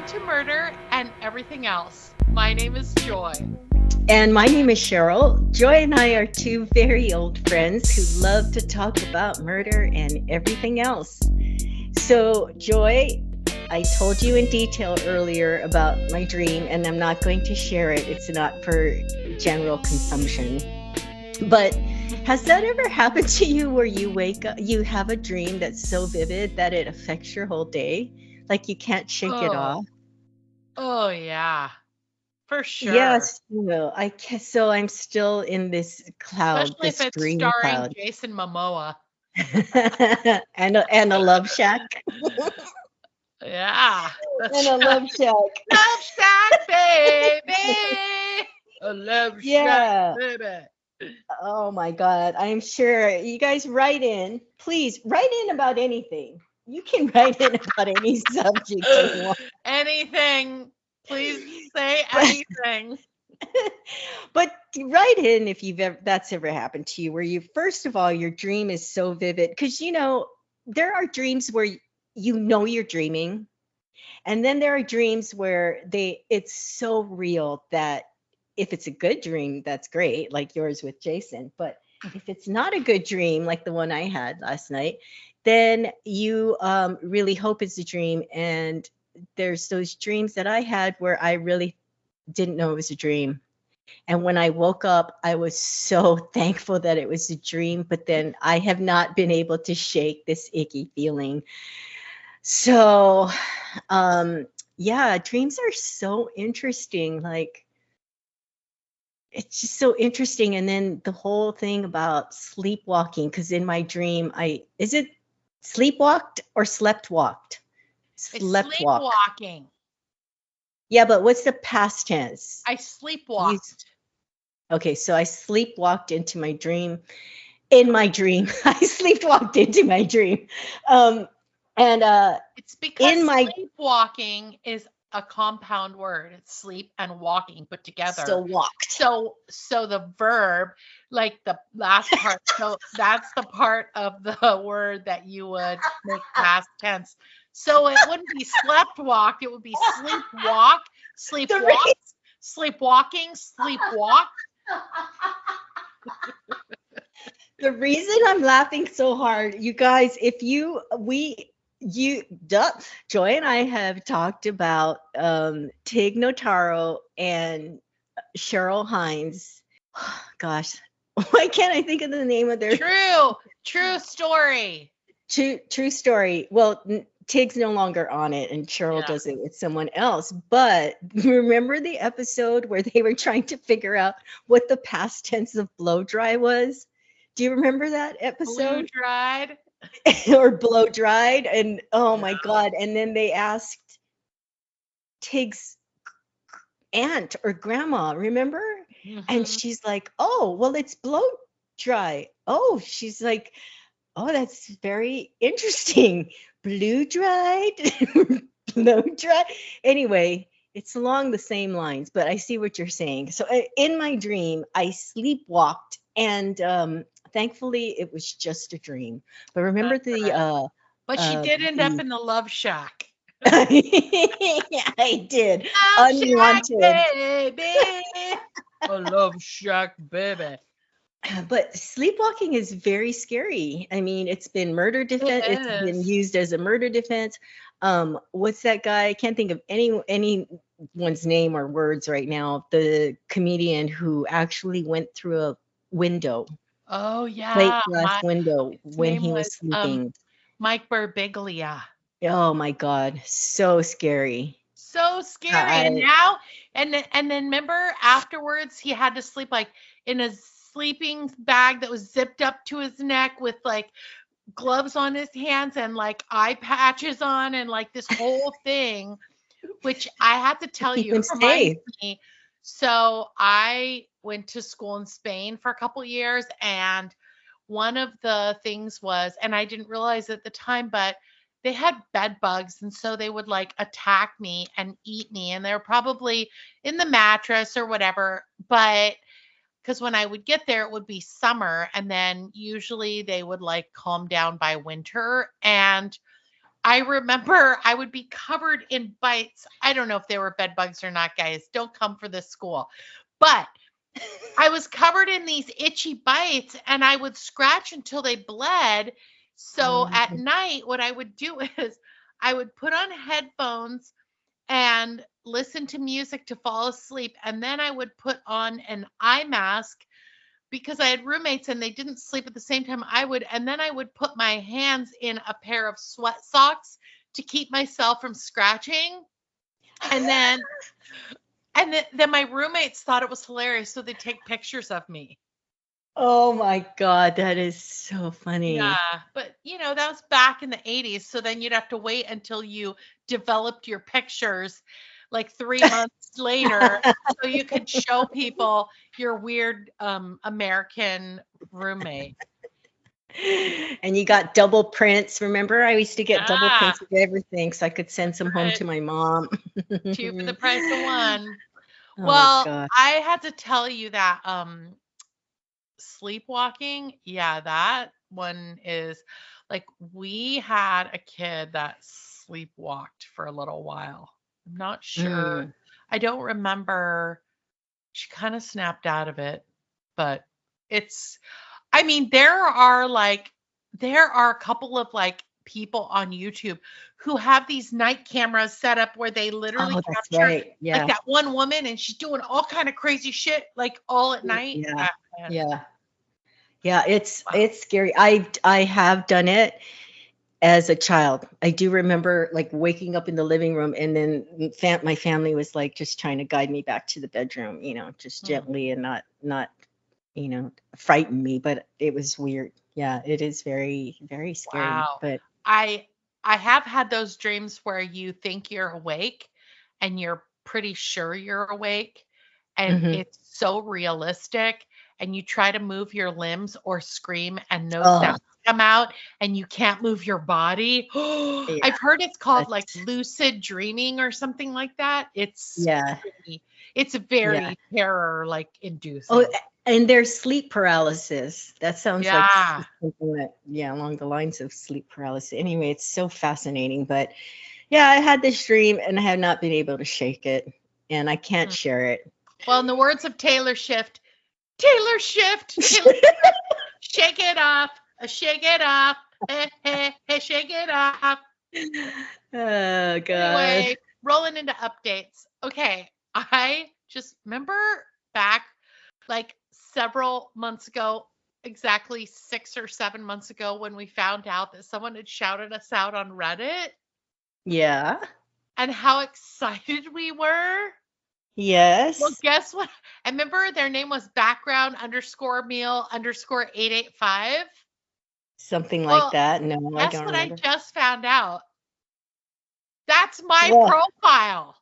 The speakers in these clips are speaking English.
to Murder and Everything Else. My name is Joy. And my name is Cheryl. Joy and I are two very old friends who love to talk about murder and everything else. So, Joy, I told you in detail earlier about my dream, and I'm not going to share it. It's not for general consumption. But has that ever happened to you where you wake up, you have a dream that's so vivid that it affects your whole day? Like you can't shake it Oh, off? oh yeah, for sure. Yes, no, so I'm still in this cloud, Especially if this it's dream starring cloud. Jason Momoa. And a love shack. Yeah, And that's a right. love shack. Love Shack, baby. A Love Shack, Yeah. baby. Oh my God. I'm sure you guys write in. Please write in about anything. You can write in about any subject you want. Anything. Please say But anything. but write in if that's ever happened to you, where you first of all your dream is so vivid, because there are dreams where you're dreaming, and then there are dreams where it's so real that if it's a good dream, that's great, like yours with Jason. But if it's not a good dream, like the one I had last night, then you really hope it's a dream. And there's those dreams that I had where I really didn't know it was a dream. And when I woke up, I was so thankful that it was a dream, but then I have not been able to shake this icky feeling. So, yeah, dreams are so interesting. Like, it's just so interesting. And then the whole thing about sleepwalking, because in my dream, is it sleepwalked or slept walked? It's Slept walk. sleepwalking. Yeah, but what's the past tense? I sleepwalked. Okay, so I sleepwalked into my dream. In my dream, I sleepwalked into my dream. And It's because in my sleepwalking is a compound word. It's sleep and walking put together. still walked. So the verb, like the last part, so that's the part of the word that you would make past tense. So it wouldn't be slept walked, it would be sleepwalk, The re- sleepwalk, sleepwalking, sleepwalk. the reason I'm laughing so hard, you guys, Joy and I have talked about Tig Notaro and Cheryl Hines. Gosh, why can't I think of the name of their True story. true story? Well, Tig's no longer on it, and Cheryl Yeah. does it with someone else. But remember the episode where they were trying to figure out what the past tense of blow dry was? Do you remember that Blue episode? dried. Or blow dried? And oh my Yeah. God. And then they asked Tig's aunt or grandma, remember? And Mhm. she's like, oh, well, it's blow dry. Oh, she's like, oh, that's very interesting. Blue dried, blow dry. Anyway, it's along the same lines, but I see what you're saying. So in my dream, I sleepwalked, and thankfully it was just a dream. But remember That's the right. But she did end up the in the love shack. I did Love shack, unwanted. baby. A love shack, baby. But sleepwalking is very scary. I mean, it's been murder It defense. It's been is. used as a murder defense. What's that guy? I can't think of anyone's name or words right now. The comedian who actually went through a window, Oh plate yeah. glass window, His when name he was was sleeping. Mike Birbiglia. Oh my God, so scary. So scary. And I now and then remember afterwards he had to sleep like in a sleeping bag that was zipped up to his neck with like gloves on his hands and like eye patches on and like this whole thing, which I have to tell keep you him reminds safe. me. So I went to school in Spain for a couple years, and one of the things was, and I didn't realize at the time, but they had bed bugs, and so they would like attack me and eat me, and they're probably in the mattress or whatever. But because when I would get there, it would be summer, and then usually they would like calm down by winter. And I remember I would be covered in bites. I don't know if they were bed bugs or not, guys. Don't come for this school. But I was covered in these itchy bites and I would scratch until they bled. So at Um, night, what I would do is I would put on headphones and listen to music to fall asleep. And then I would put on an eye mask because I had roommates and they didn't sleep at the same time I would. And then I would put my hands in a pair of sweat socks to keep myself from scratching. And then my roommates thought it was hilarious. So they'd take pictures of me. oh my God, that is so funny. Yeah. But, that was back in the 80s. So then you'd have to wait until you developed your pictures like 3 months later so you could show people your weird American roommate. And you got double prints. Remember, I used to get double Ah, prints of everything so I could send some home right. to my mom. Two for the price of one. Oh Well, God. I had to tell you that sleepwalking, yeah, that one is like we had a kid that sleepwalked for a little while. I'm not sure. Mm. I don't remember. She kind of snapped out of it, but it's I mean, there are a couple of like people on YouTube who have these night cameras set up where they literally Oh, that's capture right. like Yeah. that one woman and she's doing all kind of crazy shit like all at night. Yeah. Man, Yeah. Yeah. It's wow. it's scary. I have done it as a child. I do remember like waking up in the living room and then my family was like just trying to guide me back to the bedroom, just Hmm. gently and not frighten me, but it was weird. Yeah, it is very, very scary. Wow. But I I have had those dreams where you think you're awake and you're pretty sure you're awake and mhm. it's so realistic and you try to move your limbs or scream and no Oh, sounds come out and you can't move your body. yeah, I've heard it's called like that's lucid dreaming or something like that. yeah, It's yeah. very terror like Oh, inducing. and there's sleep paralysis. That sounds like Yeah. something that, yeah, along the lines of sleep paralysis. Anyway, it's so fascinating. But yeah, I had this dream and I have not been able to shake it, and I can't Hmm. share it. Well, in the words of Taylor Shift, Taylor shake it off, shake it off, shake it off. Oh God. Anyway, rolling into updates. Okay, I just remember back like several months ago, exactly 6 or 7 months ago, when we found out that someone had shouted us out on Reddit Yeah. and how excited we were. Well, Yes. guess what? I remember their name was background underscore meal underscore 885. Something like Well, that. No, I guess don't what I remember. just found out? That's my Well. profile.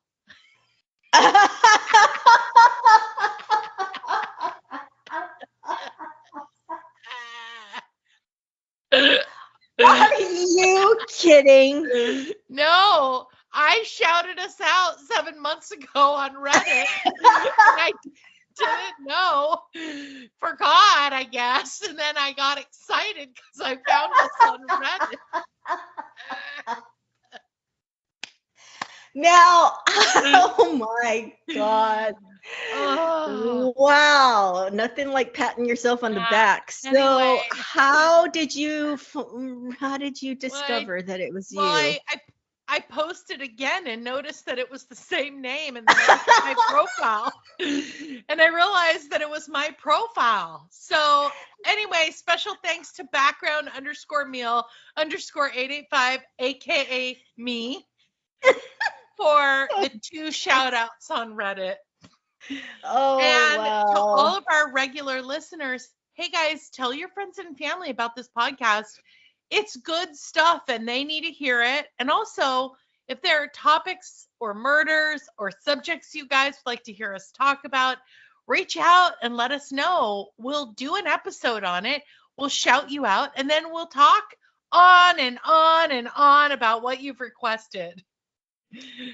Are you kidding? No, I shouted us out 7 months ago on Reddit. And I didn't know. Forgot, I guess. And then I got excited because I found us on Reddit. Now, oh my God. Oh, Wow. Nothing like patting yourself on the yeah. back. Anyway, So, how did you well, I, discover that it was well, you? I posted again and noticed that it was the same name, and then I looked at my profile and I realized that it was my profile. So anyway, special thanks to background underscore meal underscore 885, aka me, for the 2 shout outs on Reddit. Oh, And to all wow. of our regular listeners, hey guys, tell your friends and family about this podcast. It's good stuff and they need to hear it. And also, if there are topics or murders or subjects you guys would like to hear us talk about, reach out and let us know. We'll do an episode on it. We'll shout you out and then we'll talk on and on and on about what you've requested.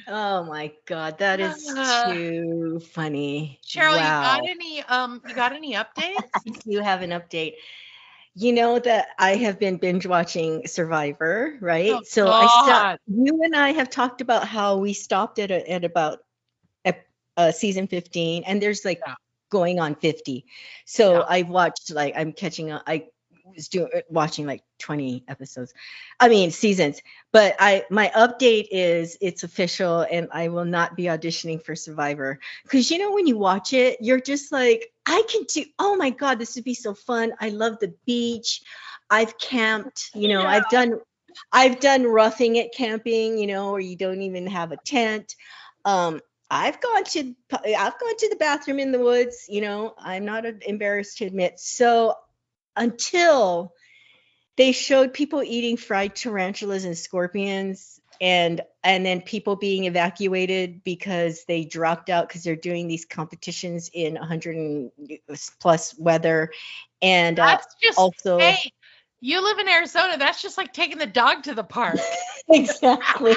Oh my God. That is Uh, too funny. Cheryl, Wow. you got any updates? You have an update. You know that I have been binge watching Survivor, Oh right? So I stopped. God. You and I have talked about how we stopped at about season 15, and there's like Yeah. going on 50. Yeah. So I've watched like I'm catching up. I was watching like 20 episodes. I mean seasons. But I my update is it's official, and I will not be auditioning for Survivor. Because you know when you watch it, you're just like, I can do. Oh my God, this would be so fun. I love the beach. I've camped. You know, Yeah. I've done roughing it camping. You know, where you don't even have a tent. Um, I've gone to the bathroom in the woods. You know, I'm not embarrassed to admit. So until they showed people eating fried tarantulas and scorpions, and then people being evacuated because they dropped out because they're doing these competitions in 100 plus weather, and That's just, also hey, you live in Arizona. That's just like taking the dog to the park. exactly.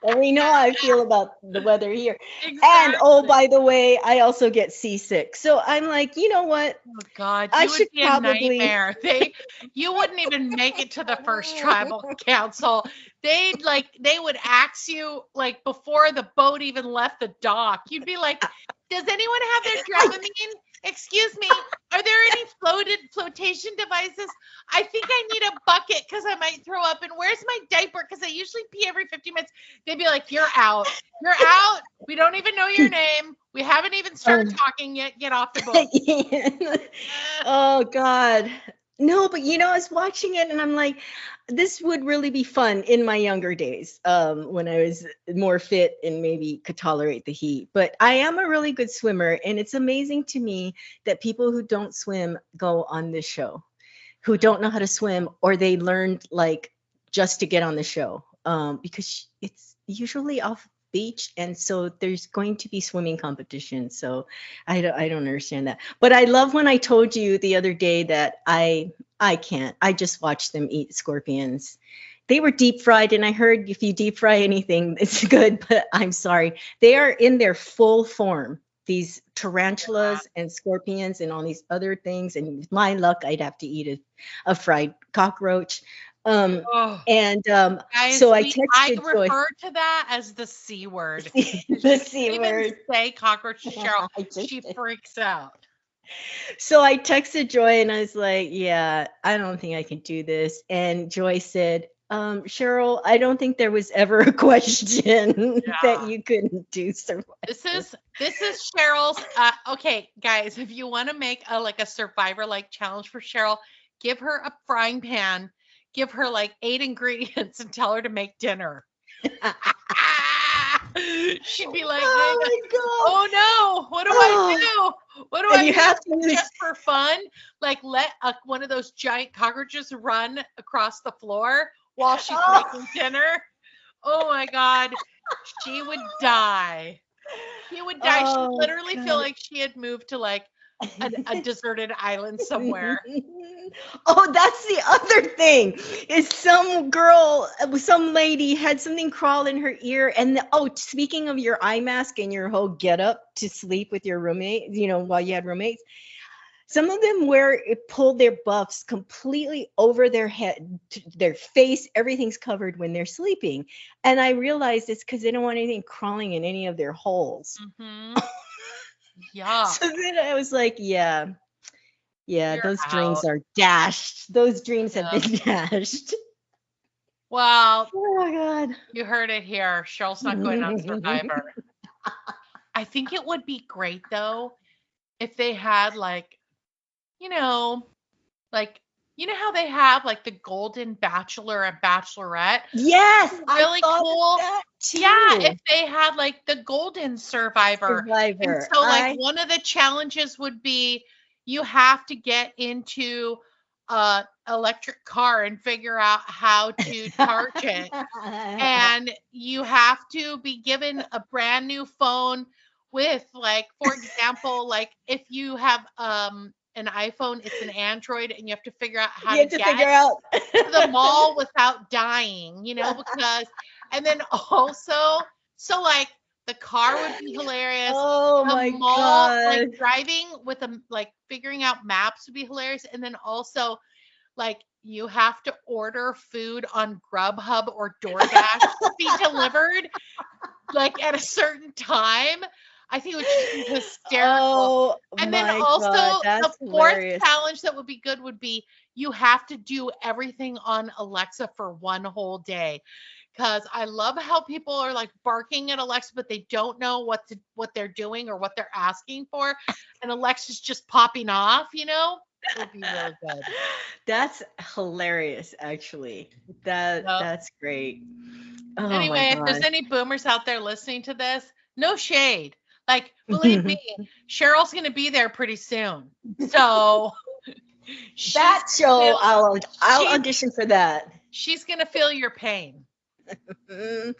And we know how I feel about the weather here. And oh, Exactly. by the way, I also get seasick. So I'm like, you know what? Oh God, I you would should be a probably. nightmare. You wouldn't even make it to the first tribal council. They would axe you like before the boat even left the dock. You'd be like, does anyone have their I, Dramamine? Excuse me, are there any flotation devices? I think I need a bucket because I might throw up. And where's my diaper? Because I usually pee every 15 minutes. They'd be like, you're out. You're out. We don't even know your name. We haven't even started um, talking yet. Get off the boat. oh God. No, but you know, I was watching it and I'm like, this would really be fun in my younger days, when I was more fit and maybe could tolerate the heat. But I am a really good swimmer, and it's amazing to me that people who don't swim go on this show, who don't know how to swim, or they learned like just to get on the show, because it's usually off beach, and so there's going to be swimming competition. So I don't understand that. But I love when I told you the other day that I can't. I just watch them eat scorpions. They were deep fried, and I heard if you deep fry anything, it's good, but I'm sorry. They are in their full form. These tarantulas and scorpions and all these other things. And with my luck, I'd have to eat a fried cockroach. Um, Oh, and guys, so I I texted Joy, refer to that as the C word. the She C can't even word. say cockroach to Cheryl. I just She did. freaks out. So I texted Joy and I was like, yeah, I don't think I can do this. And Joy said, Cheryl, I don't think there was ever a question that Yeah. you couldn't do This Survivor. is this is Cheryl's okay, guys, if you want to make a like a survivor like challenge for Cheryl, give her a frying pan, give her like 8 ingredients and tell her to make dinner. She'd be like, Oh my God. "Oh no, what do I Oh, do? What do and I you do have to use, just for fun? Like let one of those giant cockroaches run across the floor while she's oh, making dinner? Oh my God, she would die. She would die. She'd oh literally feel God. like she had moved to like a deserted island somewhere. Oh, that's the other thing. Is some girl, some lady had something crawl in her ear, and oh, speaking of your eye mask and your whole get up to sleep with your roommate, while you had roommates, some of them wear it, pulled their buffs completely over their head, their face, everything's covered when they're sleeping. And I realized it's because they don't want anything crawling in any of their holes. Hmm. Yuck. So then I was like, yeah, yeah, You're those dreams out. are dashed. Those dreams have Yeah. been dashed. Well, Oh my God. you heard it here. Cheryl's not going on Survivor. I think it would be great though if they had like, you know, like you know how they have like the Golden Bachelor and Bachelorette? Yes, I Really thought of cool. that Yeah, if too. they had like the Golden Survivor. And Survivor. so like one of the challenges would be you have to get into a electric car and figure out how to charge it. And you have to be given a brand new phone with like for example like if you have an iPhone, it's an Android and you have to figure out how You to have to get figure out. to the mall without dying, because and then also so like the car would be hilarious. Oh The my mall, like God. driving with like figuring out maps would be hilarious. And then also like you have to order food on Grubhub or DoorDash to be delivered like at a certain time. I think it would just be hysterical. Oh And then my also God, the that's fourth hilarious. challenge that would be good would be you have to do everything on Alexa for one whole day. Because I love how people are like barking at Alexa, but they don't know what they're doing or what they're asking for, and Alexa's just popping off. It would be really good. That's hilarious, actually. Yep. That's great. Oh my Anyway, if there's gosh. any boomers out there listening to this, no shade. Like, believe me, Cheryl's going to be there pretty soon. So she's That show, feel, I'll she's audition for that. she's going to feel your pain. Mm.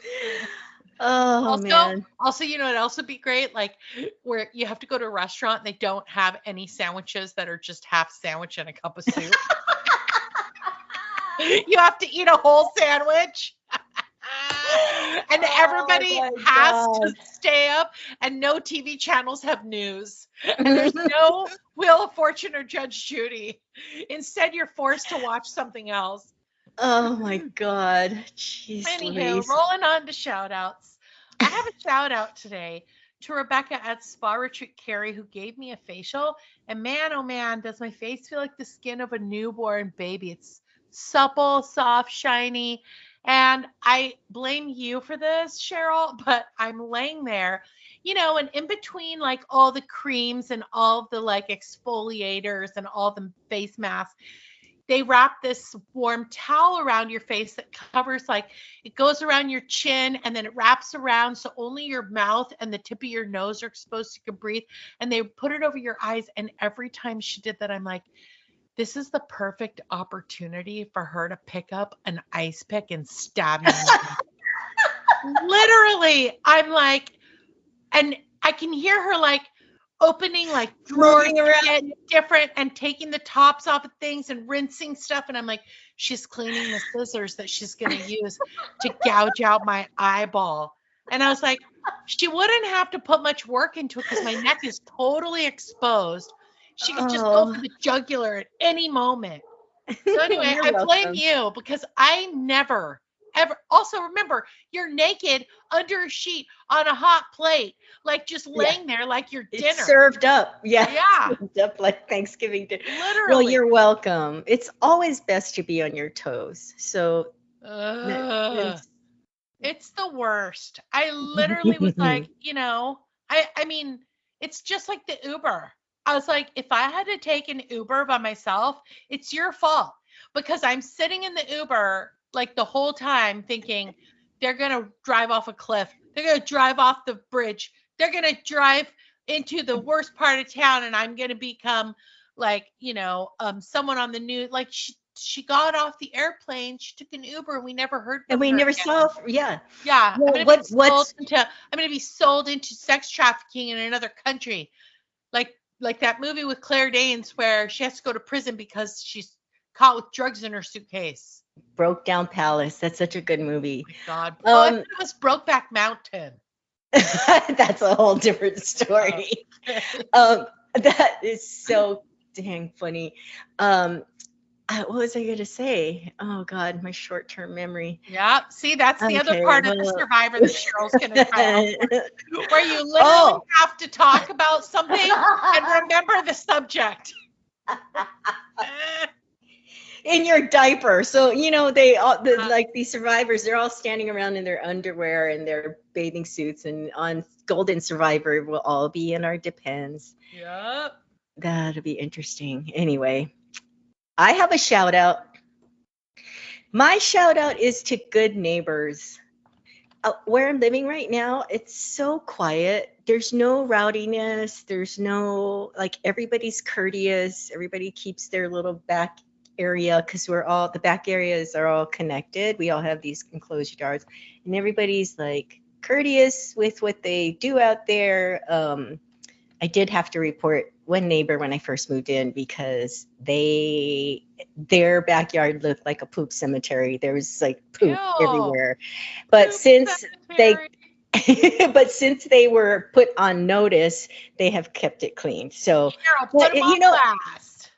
Oh Also, man. what else would be great? Like where you have to go to a restaurant, they don't have any sandwiches that are just half sandwich and a cup of soup. You have to eat a whole sandwich. And everybody Oh my has God. to stay up, and no TV channels have news. And there's no Wheel of Fortune or Judge Judy. Instead, you're forced to watch something else. Oh my God. Jeez Anywho, Louise. rolling on to shout outs. I have a shout out today to Rebecca at Spa Retreat Carey, who gave me a facial. And man, oh man, does my face feel like the skin of a newborn baby. It's supple, soft, shiny. And I blame you for this, Cheryl, but I'm laying there, and in between like all the creams and all the like exfoliators and all the face masks, they wrap this warm towel around your face that covers, like, it goes around your chin and then it wraps around so only your mouth and the tip of your nose are exposed so you can breathe. And they put it over your eyes. And every time she did that, I'm like, this is the perfect opportunity for her to pick up an ice pick and stab me. Literally, I'm like, and I can hear her like opening like drawers Moving around. to get different and taking the tops off of things and rinsing stuff. And I'm like, she's cleaning the scissors that she's going to use to gouge out my eyeball. And I was like, she wouldn't have to put much work into it because my neck is totally exposed. She could just go for the jugular at any moment. So anyway, You're I blame welcome. you because I never, ever. Also, remember, you're naked under a sheet on a hot plate, like just laying there like your dinner. It's served up. Yeah. Yeah. Served up like Thanksgiving dinner. Literally. Well, you're welcome. It's always best to be on your toes. So it's the worst. I literally was like, I mean, it's just like the Uber. I was like, if I had to take an Uber by myself, it's your fault because I'm sitting in the Uber like the whole time thinking they're going to drive off a cliff. They're going to drive off the bridge. They're going to drive into the worst part of town. And I'm going to become like, someone on the news. Like she got off the airplane. She took an Uber. We never heard from and we her never again. saw. Yeah. Yeah. Well, I'm going to be sold into sex trafficking in another country. Like that movie with Claire Danes where she has to go to prison because she's caught with drugs in her suitcase. Broke Down Palace. That's such a good movie. Oh my God. I thought it was Brokeback Mountain. That's a whole different story. That is so dang funny. What was I going to say? Oh God, my short-term memory. Yeah. See, that's the other part of the Survivor that Cheryl's going to try out, where you literally have to talk about something and remember the subject. In your diaper. So, they all, like these survivors, they're all standing around in their underwear and their bathing suits, and on Golden Survivor, we'll all be in our Depends. Yep. That'll be interesting. Anyway. I have a shout out. My shout out is to Good Neighbors. Where I'm living right now, it's so quiet. There's no rowdiness. There's no, like, everybody's courteous. Everybody keeps their little back area because the back areas are all connected. We all have these enclosed yards, and everybody's like courteous with what they do out there. I did have to report one neighbor when I first moved in because their backyard looked like a poop cemetery. There was like poop everywhere. But since they were put on notice, they have kept it clean. So, Cheryl, put them on blast.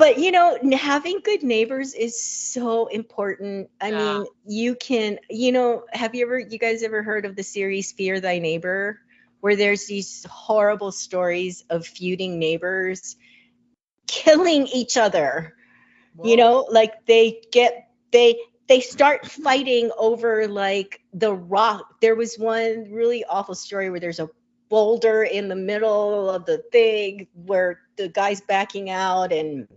But having good neighbors is so important. I Yeah. mean, you can, have you guys ever heard of the series Fear Thy Neighbor, where there's these horrible stories of feuding neighbors killing each other? Whoa. Like they start fighting over like the rock. There was one really awful story where there's a boulder in the middle of the thing where the guy's backing out, and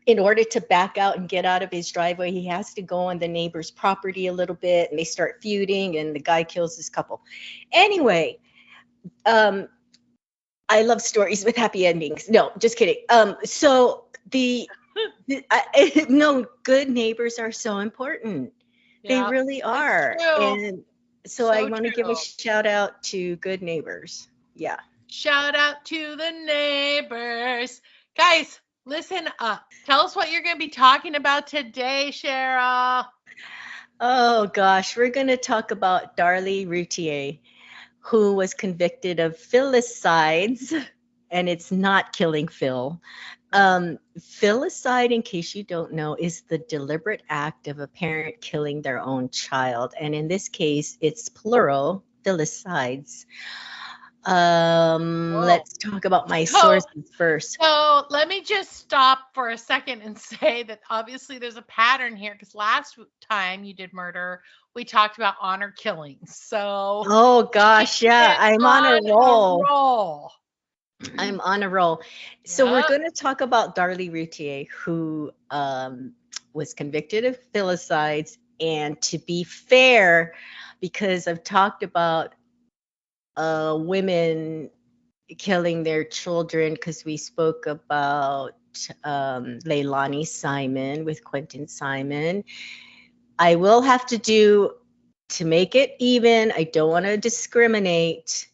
in order to back out and get out of his driveway, he has to go on the neighbor's property a little bit, and they start feuding, and the guy kills this couple. Anyway, um, I love stories with happy endings. No, just kidding. So no, good neighbors are so important. They Yeah. really It's are. true. And so I So want to give a true. shout out to good neighbors. Yeah. Shout out to the neighbors. Guys, listen up. Tell us what you're going to be talking about today, Cheryl. Oh gosh, we're going to talk about Darlie Routier, who was convicted of filicides, and it's not killing Phil. Filicide, in case you don't know, is the deliberate act of a parent killing their own child. And in this case, it's plural, filicides. Whoa. Let's talk about my So, sources first. so let me just stop for a second and say that obviously there's a pattern here because last time you did murder, we talked about honor killings. So Oh keep gosh, yeah, it I'm on a on a roll. roll. I'm on a roll. So we're Yep. going to talk about Darlie Routier, who was convicted of filicides. And to be fair, because I've talked about women killing their children, because we spoke about Leilani Simon with Quentin Simon, I will have to make it even, I don't want to discriminate.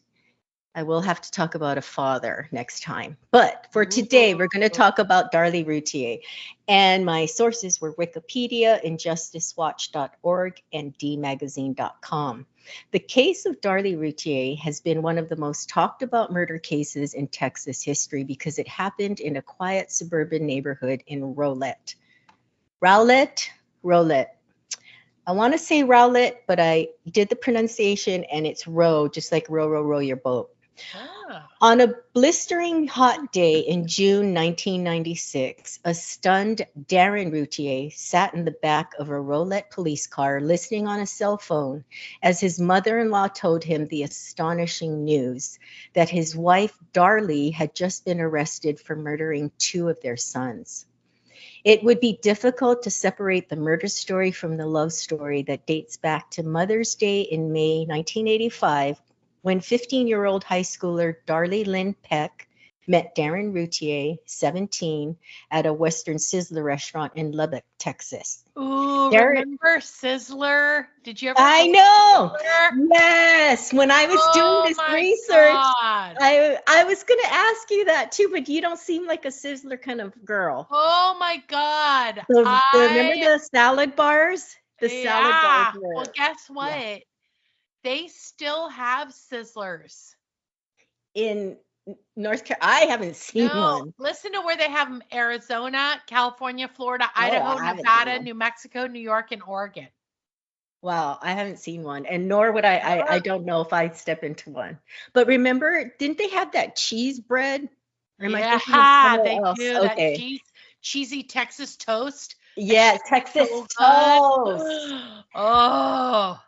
I will have to talk about a father next time. But for today, we're going to talk about Darlie Routier. And my sources were Wikipedia, injusticewatch.org, and dmagazine.com. The case of Darlie Routier has been one of the most talked about murder cases in Texas history because it happened in a quiet suburban neighborhood in Rowlett. Rowlett. I want to say Rowlett, but I did the pronunciation and it's row, just like row, row, row your boat. Ah. On a blistering hot day in June 1996, a stunned Darren Routier sat in the back of a Rowlett police car listening on a cell phone as his mother-in-law told him the astonishing news that his wife, Darlie, had just been arrested for murdering two of their sons. It would be difficult to separate the murder story from the love story that dates back to Mother's Day in May 1985, when 15-year-old high schooler Darlie Lynn Peck met Darren Routier, 17, at a Western Sizzler restaurant in Lubbock, Texas. Ooh, remember Sizzler? Did you ever I go to know. Sizzler? Yes. When I was doing Oh this my research, God. I was going to ask you that too, but you don't seem like a Sizzler kind of girl. Oh my God. Remember the salad bars? The salad bars Yeah. Well, were, guess yeah. what? They still have Sizzlers. In North Carolina. I haven't seen No, one. listen to where they have them: Arizona, California, Florida, Oh, Idaho, I haven't seen Nevada, one. New Mexico, New York, and Oregon. Wow, I haven't seen one, and nor would I Yep. don't know if I'd step into one. But remember, didn't they have that cheese bread? Or am I thinking of Yeah, somewhere they else? do that Okay. cheesy Texas toast. Yeah, Texas So good. toast. Oh, okay.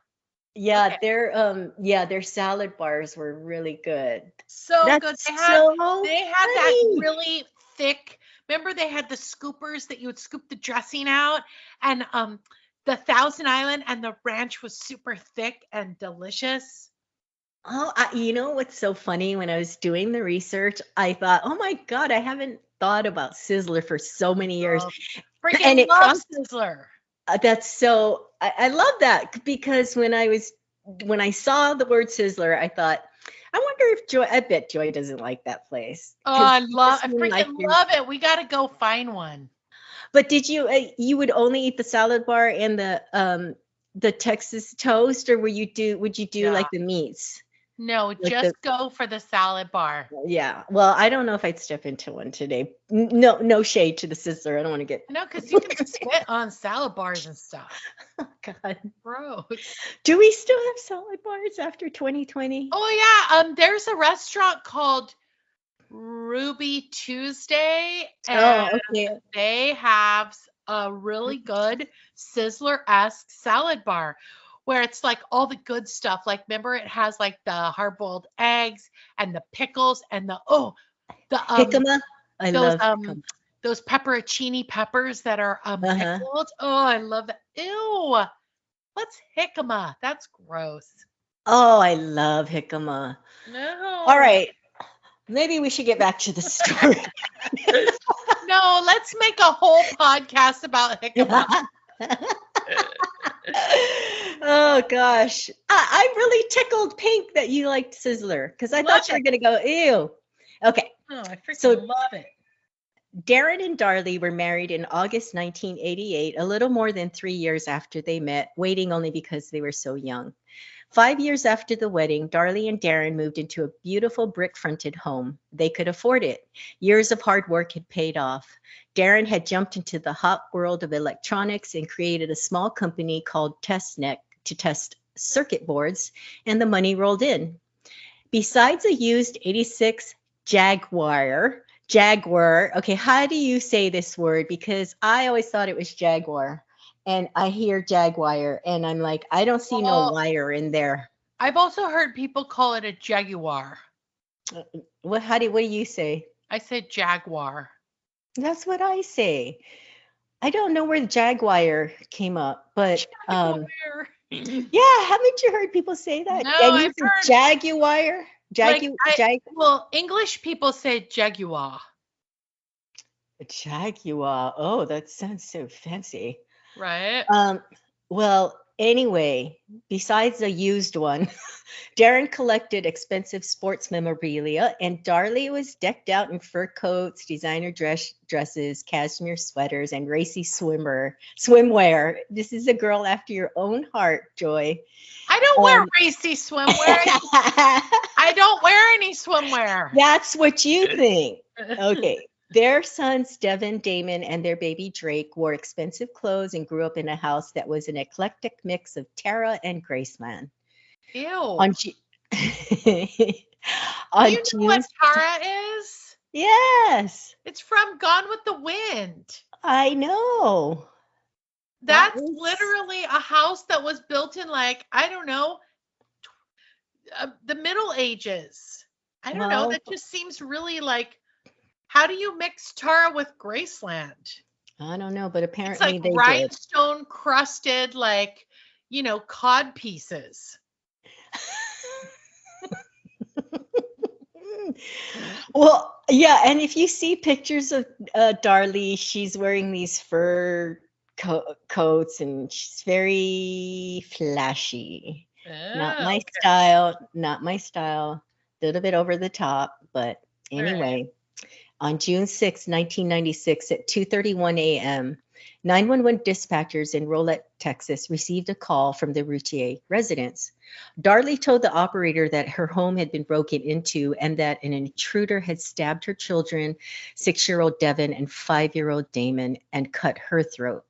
Yeah, their salad bars were really good. So good. That's so They had that funny. really thick. Remember they had the scoopers that you would scoop the dressing out, and the Thousand Island and the ranch was super thick and delicious. Oh, you know what's so funny? When I was doing the research, I thought, oh my God, I haven't thought about Sizzler for so many years. Oh, And freaking it love crossed, Sizzler. that's so, I love that because when I saw the word Sizzler, I thought, I wonder if Joy, I bet Joy doesn't like that place. Oh, Because you just I seem like freaking you're, love it. We got to go find one. but did you would only eat the salad bar and the Texas toast, or would you do Yeah. like the meats? No, Like the just go for the salad bar. Yeah. Well, I don't know if I'd step into one today. No, no shade to the sizzler. I don't want to get. No, because you can spit on salad bars and stuff. Oh, God. Gross. Do we still have salad bars after 2020? Oh yeah. There's a restaurant called Ruby Tuesday, and Oh, okay. they have a really good Sizzler-esque salad bar where it's like all the good stuff. Like, remember, it has like the hard-boiled eggs and the pickles and the Jicama. I those love jicama. those pepperoncini peppers that are Uh-huh. pickled. Oh, I love that. Ew. What's jicama? That's gross. Oh, I love jicama. All No. right. Maybe we should get back to the story. No, let's make a whole podcast about jicama. Oh gosh. I'm really tickled pink that you liked Sizzler because I thought you were going to go, ew. Okay. Oh, I freaking So love it. Darren and Darlie were married in August 1988, a little more than 3 years after they met, waiting only because they were so young. 5 years after the wedding, Darlie and Darren moved into a beautiful brick-fronted home. They could afford it. Years of hard work had paid off. Darren had jumped into the hot world of electronics and created a small company called TestNet to test circuit boards, and the money rolled in. Besides a used 86 Jaguar, okay, how do you say this word? Because I always thought it was Jaguar. And I hear Jaguar, and I'm like, I don't see no Well, wire in there. I've also heard people call it a jaguar. What do you say? I said jaguar. That's what I say. I don't know where the Jaguar came up, but Jaguar. yeah, haven't you heard people say that? No, And you I've said heard Jaguar? like well, English people say jaguar, Jaguar. Oh, that sounds so fancy. right? Well, anyway, besides a used one, Darren collected expensive sports memorabilia, and Darlie was decked out in fur coats, designer dresses, cashmere sweaters, and racy swimwear. This is a girl after your own heart, Joy. I don't wear racy swimwear. I don't wear any swimwear. That's what you think. Okay. Their sons, Devin, Damon, and their baby Drake, wore expensive clothes and grew up in a house that was an eclectic mix of Terra and Graceland. Ew. On Do you know what Tara is? Yes. It's from Gone with the Wind. I know. That's literally a house that was built in, like, I don't know, the Middle Ages. I don't know. That just seems really like, how do you mix Tara with Graceland? I don't know, but apparently It's like they rhinestone crusted, like, cod pieces. Well, yeah, and if you see pictures of Darlie, she's wearing these fur coats and she's very flashy. Not my style, not my style. A little bit over the top, but anyway. On June 6, 1996 at 2:31 a.m., 911 dispatchers in Rolette, Texas received a call from the Routier residence. Darlie told the operator that her home had been broken into and that an intruder had stabbed her children, 6-year-old Devin and 5-year-old Damon, and cut her throat.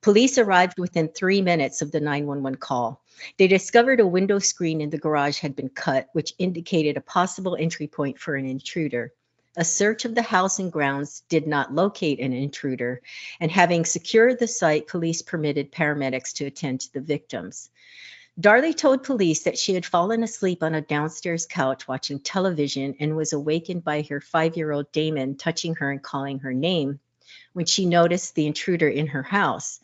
Police arrived within 3 minutes of the 911 call. They discovered a window screen in the garage had been cut, which indicated a possible entry point for an intruder. A search of the house and grounds did not locate an intruder, and having secured the site, police permitted paramedics to attend to the victims. Darlie told police that she had fallen asleep on a downstairs couch watching television and was awakened by her 5-year-old Damon touching her and calling her name when she noticed the intruder in the house.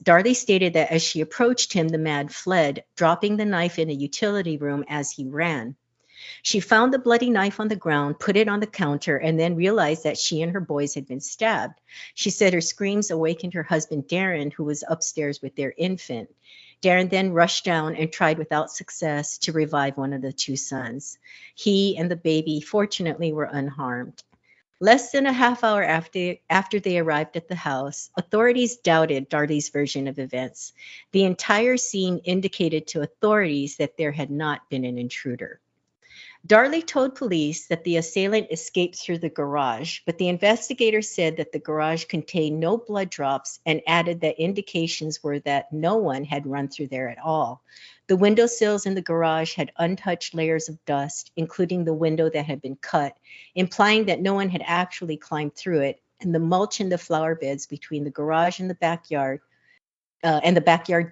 Darlie stated that as she approached him, the man fled, dropping the knife in a utility room as he ran. She found the bloody knife on the ground, put it on the counter, and then realized that she and her boys had been stabbed. She said her screams awakened her husband, Darren, who was upstairs with their infant. Darren then rushed down and tried without success to revive one of the two sons. He and the baby, fortunately, were unharmed. Less than a half hour after they arrived at the house, authorities doubted Darlie's version of events. The entire scene indicated to authorities that there had not been an intruder. Darlie told police that the assailant escaped through the garage, but the investigator said that the garage contained no blood drops and added that indications were that no one had run through there at all. The windowsills in the garage had untouched layers of dust, including the window that had been cut, implying that no one had actually climbed through it, and the mulch in the flower beds between the garage and the backyard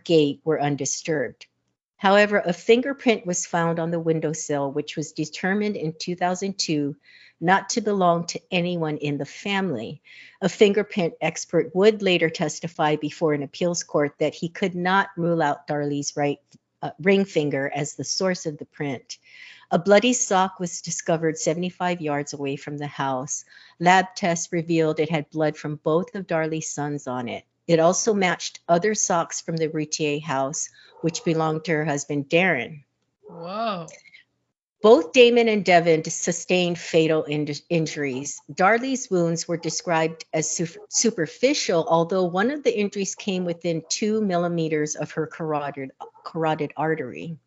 gate were undisturbed. However, a fingerprint was found on the windowsill, which was determined in 2002 not to belong to anyone in the family. A fingerprint expert would later testify before an appeals court that he could not rule out Darlie's right ring finger as the source of the print. A bloody sock was discovered 75 yards away from the house. Lab tests revealed it had blood from both of Darlie's sons on it. It also matched other socks from the Routier house, which belonged to her husband, Darren. Whoa. Both Damon and Devin sustained fatal injuries. Darlie's wounds were described as superficial, although one of the injuries came within 2 millimeters of her carotid artery.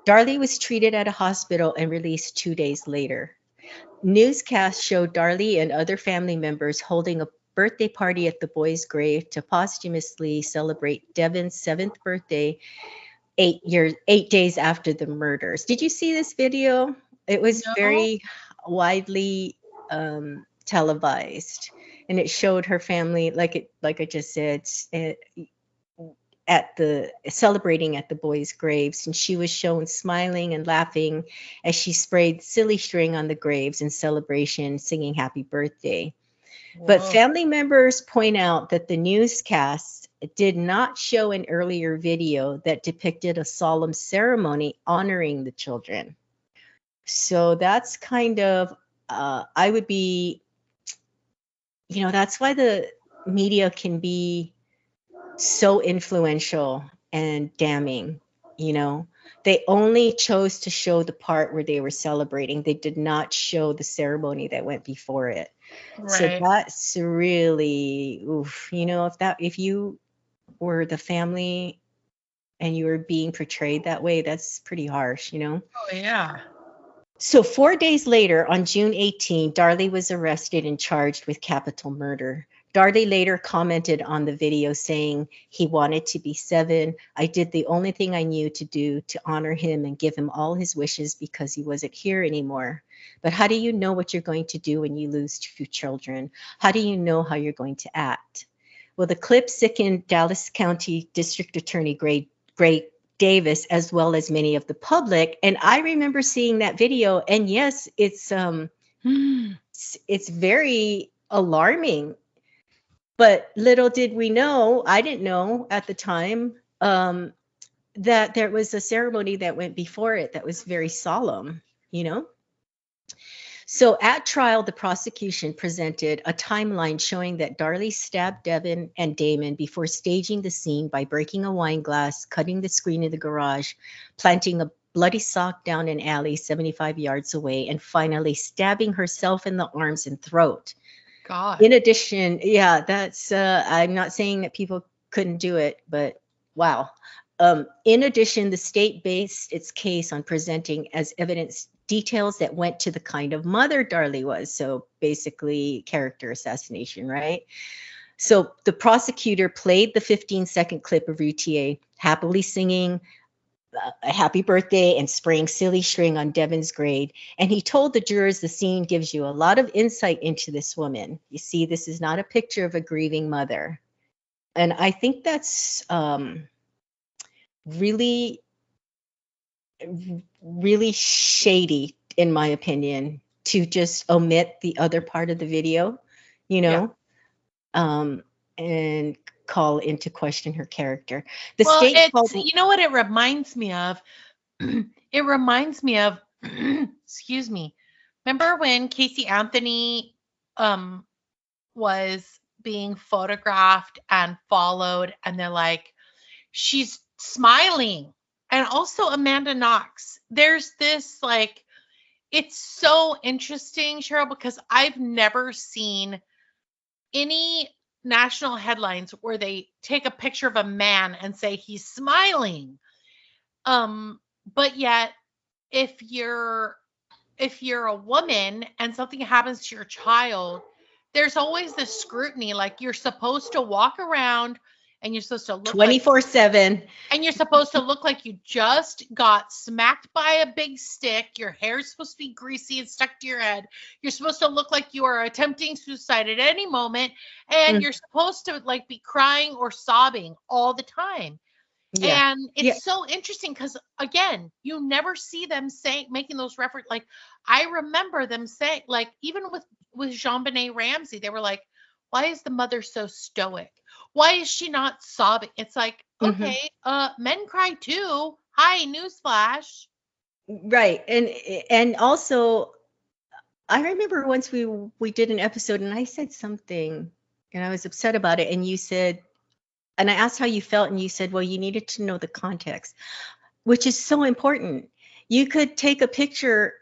Darlie was treated at a hospital and released 2 days later. Newscasts showed Darlie and other family members holding a birthday party at the boy's grave to posthumously celebrate Devin's 7th birthday 8 days after the murders. Did you see this video? It was No. very widely televised, and it showed her family, like I just said, at the celebrating at the boys' graves, and she was shown smiling and laughing as she sprayed silly string on the graves in celebration, singing happy birthday. But Whoa. family members point out that the newscasts did not show an earlier video that depicted a solemn ceremony honoring the children. So that's kind of, I would be, that's why the media can be so influential and damning. They only chose to show the part where they were celebrating. They did not show the ceremony that went before it. So Right. that's really, oof, if you were the family and you were being portrayed that way, that's pretty harsh. Oh, yeah. So 4 days later, on June 18, Darlie was arrested and charged with capital murder. Darlie later commented on the video saying he wanted to be 7. I did the only thing I knew to do to honor him and give him all his wishes because he wasn't here anymore. But how do you know what you're going to do when you lose 2 children? How do you know how you're going to act? Well, the clip sickened Dallas County District Attorney Gray Davis, as well as many of the public. And I remember seeing that video, and yes, it's very alarming. But little did we know, I didn't know at the time, that there was a ceremony that went before it that was very solemn. So at trial, the prosecution presented a timeline showing that Darlie stabbed Devin and Damon before staging the scene by breaking a wine glass, cutting the screen in the garage, planting a bloody sock down an alley 75 yards away, and finally stabbing herself in the arms and throat. God. In addition, yeah, that's, I'm not saying that people couldn't do it, but wow. In addition, the state based its case on presenting as evidence details that went to the kind of mother Darlie was. So basically character assassination, right? So the prosecutor played the 15-second clip of Routier happily singing a happy birthday and spraying silly string on Devin's grave. And he told the jurors the scene gives you a lot of insight into this woman. You see, this is not a picture of a grieving mother. And I think that's really, really shady, in my opinion, to just omit the other part of the video, Yeah. and call into question her character. Well, State called, you know what it reminds me of? It reminds me of, excuse me. Remember when Casey Anthony was being photographed and followed, and they're like, she's smiling. And also Amanda Knox. There's this like it's so interesting, Cheryl, because I've never seen any national headlines where they take a picture of a man and say he's smiling. But yet if you're if you're a woman and something happens to your child, there's always this scrutiny. Like you're supposed to walk around and you're supposed to look like 24/7. and you're supposed to look like you just got smacked by a big stick. Your hair's supposed to be greasy and stuck to your head. You're supposed to look like you are attempting suicide at any moment. And Mm, you're supposed to like be crying or sobbing all the time. yeah. And Yeah. it's so interesting because again, you never see them saying making those reference. Like I remember them saying, like even with Jean Benet Ramsey, they were like, "Why is the mother so stoic? Why is she not sobbing?" It's like, Mhm. okay, men cry too. Hi, newsflash. Right. And also I remember once we did an episode and I said something and I was upset about it and you said, and I asked how you felt and you said, well, you needed to know the context, which is so important. You could take a picture,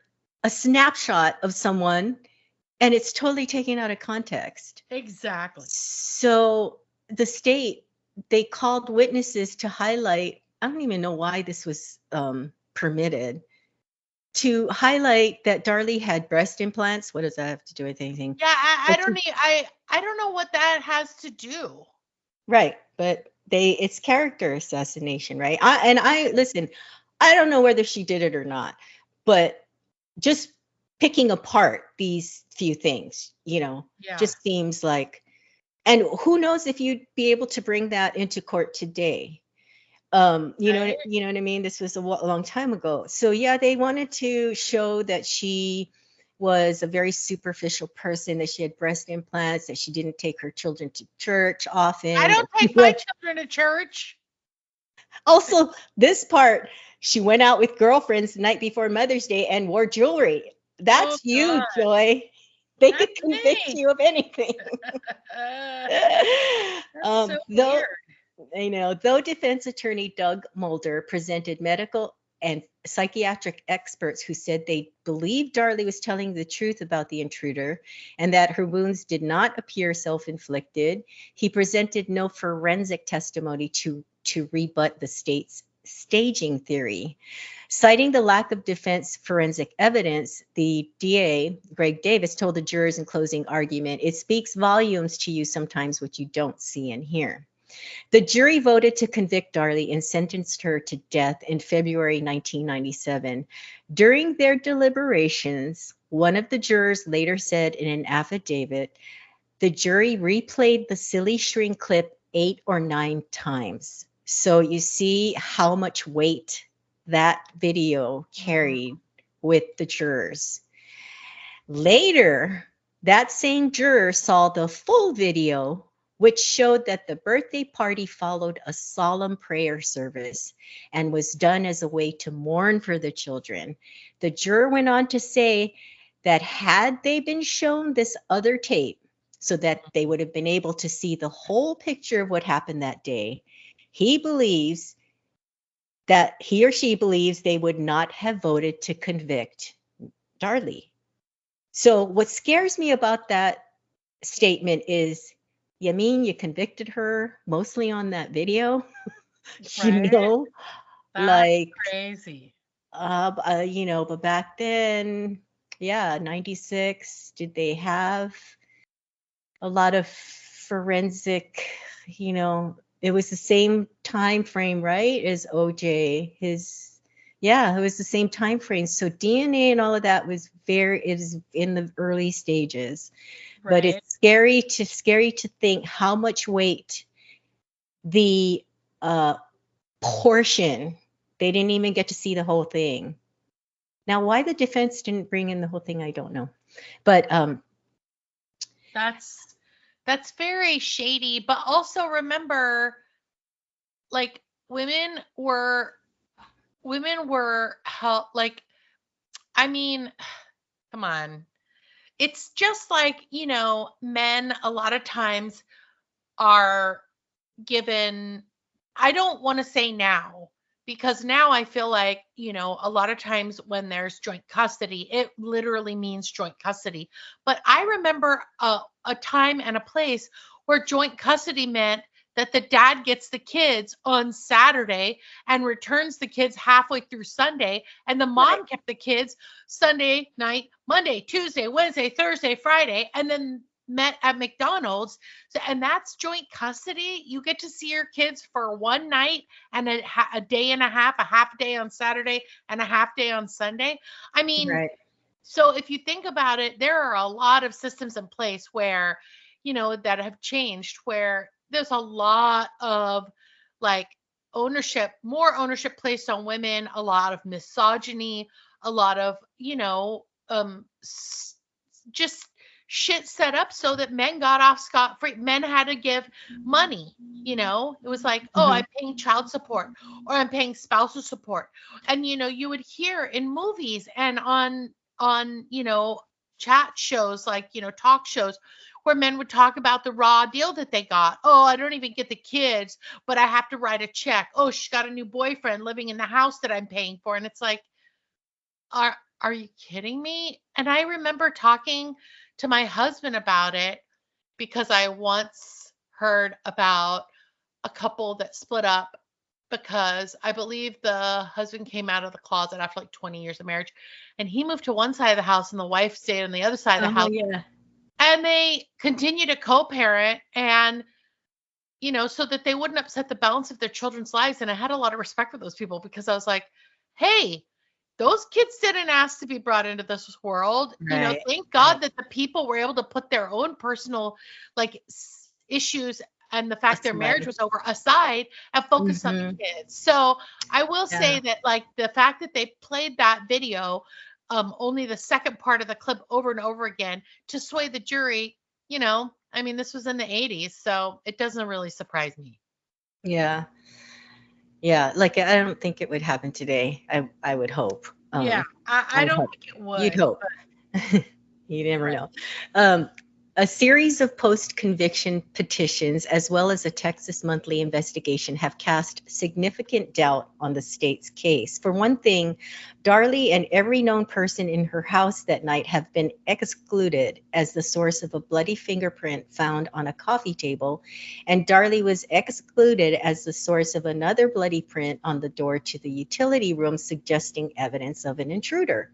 a snapshot of someone, and it's totally taken out of context. Exactly. So the state, they called witnesses to highlight, I don't even know why this was permitted, to highlight that Darlie had breast implants. What does that have to do with anything? Yeah, I But don't need, I don't know what that has to do. right, but it's character assassination, right? I listen, I don't know whether she did it or not, but just picking apart these few things, Yeah. just seems like, and who knows if you'd be able to bring that into court today. Right. You know what I mean? This was a long time ago. So yeah, they wanted to show that she was a very superficial person, that she had breast implants, that she didn't take her children to church I often, that don't she take my was children to church. also this part, she went out with girlfriends the night before Mother's Day and wore jewelry. Oh That's you, God, Joy. They could that's convict me. you of anything. Uh, that's so Though weird. though defense attorney Doug Mulder presented medical and psychiatric experts who said they believed Darlie was telling the truth about the intruder and that her wounds did not appear self-inflicted, he presented no forensic testimony to rebut the state's staging theory. Citing the lack of defense forensic evidence, the DA, Greg Davis, told the jurors in closing argument, it speaks volumes to you sometimes what you don't see and hear. The jury voted to convict Darlie and sentenced her to death in February 1997. During their deliberations, one of the jurors later said in an affidavit, the jury replayed the silly string clip 8 or 9 times. So you see how much weight that video Mhm. carried with the jurors. Later, that same juror saw the full video, which showed that the birthday party followed a solemn prayer service and was done as a way to mourn for the children. The juror went on to say that had they been shown this other tape so that they would have been able to see the whole picture of what happened that day, he or she believes they would not have voted to convict Darlie. So what scares me about that statement is, you mean you convicted her mostly on that video? You Right? know, That's like, crazy. but back then, yeah, 96, did they have a lot of forensic, it was the same time frame, right, as OJ, yeah, it was the same time frame. So DNA and all of that is in the early stages. But it's Right? scary to think how much weight the uh, portion, they didn't even get to see the whole thing. Now, why the defense didn't bring in the whole thing, I don't know. But That's that's very shady, but also remember like women were how like I mean, come on. It's just like, men a lot of times are given I don't want to say now, because now I feel like, a lot of times when there's joint custody, it literally means joint custody. But I remember a time and a place where joint custody meant that the dad gets the kids on Saturday and returns the kids halfway through Sunday, and the Right. mom kept the kids Sunday night, Monday, Tuesday, Wednesday, Thursday, Friday, and then met at McDonald's. So, and that's joint custody. You get to see your kids for one night and a day and a half a day on Saturday and a half day on Sunday. I mean, Right. so if you think about it, there are a lot of systems in place where, that have changed, where there's a lot of like more ownership placed on women, a lot of misogyny, a lot of, just shit set up so that men got off scot free. Men had to give money. It was like, oh, Mhm. I'm paying child support or I'm paying spousal support. And you would hear in movies and on chat shows, like talk shows, where men would talk about the raw deal that they got. Oh, I don't even get the kids, but I have to write a check. Oh, she's got a new boyfriend living in the house that I'm paying for. And it's like, are you kidding me? And I remember talking to my husband about it because I once heard about a couple that split up because I believe the husband came out of the closet after like 20 years of marriage, and he moved to one side of the house and the wife stayed on the other side of the Oh house, yeah. and they continued to co-parent, and so that they wouldn't upset the balance of their children's lives. And I had a lot of respect for those people because I was like, hey, those kids didn't ask to be brought into this world. Right. Thank Right. God that the people were able to put their own personal like issues and the fact their marriage Aside. was over aside and focus on the Mhm. kids. So I will Yeah. say that like the fact that they played that video, only the second part of the clip over and over again to sway the jury, I mean, this was in the 80s, so it doesn't really surprise me. Yeah. Yeah. Like I don't think it would happen today. I would hope. Yeah, I I would don't hope. think it You'd would, hope. but You never right. know. Um, a series of post conviction petitions, as well as a Texas monthly investigation, have cast significant doubt on the state's case. For one thing, Darlie and every known person in her house that night have been excluded as the source of a bloody fingerprint found on a coffee table, and Darlie was excluded as the source of another bloody print on the door to the utility room, suggesting evidence of an intruder.